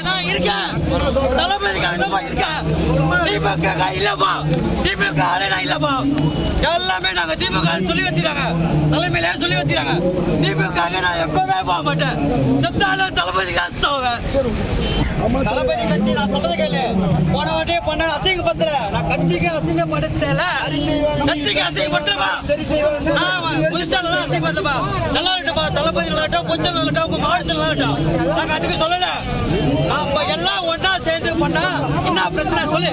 நான் இருக்கேன், தளபதிக்காக தான் இருக்கேன். திமுக இல்லப்பா, திமுக நான் இல்லப்பா. எல்லாமே நாங்க திமுக சொல்லி வச்சிருக்காங்க, தலைமையிலே சொல்லி வச்சிருக்காங்க. திமுக நான் எப்பவுமே போக மாட்டேன். செத்தாலும் தளபதிக்காக சாவேன். தளபதி கட்சி நான் சொல்றது கேளு. போன வாட்டியே பண்ண அசிங்கப்படுத்தல, நான் கட்சிக்கு அசிங்கப்படுத்தல, கட்சிக்கு அசிங்கப்படுத்தப்பா. புதுசா நல்லா அசிங்கப்படுத்தப்பா. நல்லா இருக்கட்டா, தளபதி நல்லா இருக்கட்டும், கொஞ்சம் நல்லா இருக்கட்டும், உங்க மாவட்டத்தில் நல்லா இருக்கட்டும். நாங்க அதுக்கு சொல்லல. நம்ம எல்லாம் ஒன்னா சேர்ந்து பண்ணா என்ன பிரச்சனை சொல்லு.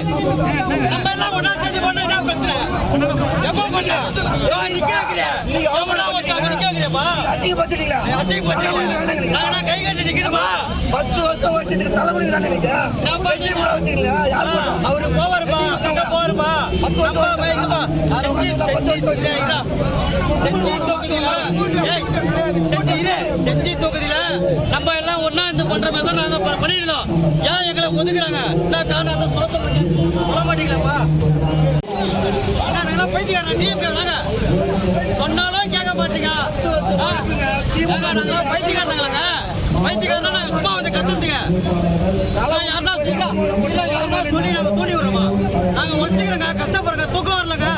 நம்ம எல்லாம் ஒன்னா சேர்ந்து பண்ணா என்ன பிரச்சனை? எப்ப பண்ண கை கட்டி நிக்கணுமா? 10 வருஷம் வச்சதுக்கு தலைமுறை தானே அவரு போவாருப்பா, அங்க போவாருப்பா. 10 வருஷம் செஞ்சி தொகுதியில நம்ம எல்லாம் ஒன்னா இருந்து பண்ற மாதிரி தான் நாங்க பண்ணிருந்தோம். ஏன் எங்களை ஒதுக்குறாங்க? என்ன காரணம்? அதை சொல்ல மாட்டீங்களாப்பா? நாங்கெல்லாம் பைத்தியக்காரன், டிஎம்கே நாங்க சொன்னாலும் கேட்க மாட்டீங்க. நாங்கெல்லாம் பைத்தியக்காரனாங்க, பைத்தியக்காரனா நாங்க சும்மா வந்து கத்துறதுங்க. யாருன்னா சொல்லி நாங்க தூண்டி விடுறோமா? நாங்க உழைச்சிக்கிறோங்க, கஷ்டப்படுறோங்க, தூக்கம் வரலங்க,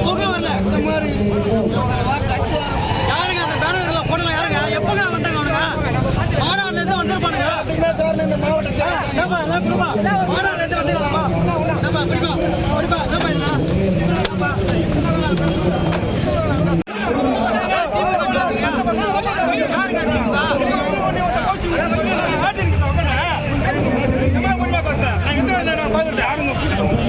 தூக்கம் வரல. யாருங்க அந்த பேனர்ல போடுங்க? யாருங்க எப்பங்க வந்தாங்க? அவனுங்க மாநாடுல இருந்து வந்திருப்பானுங்க. மாநாடுல இருந்து வந்துருக்காப்பா. யாருங்க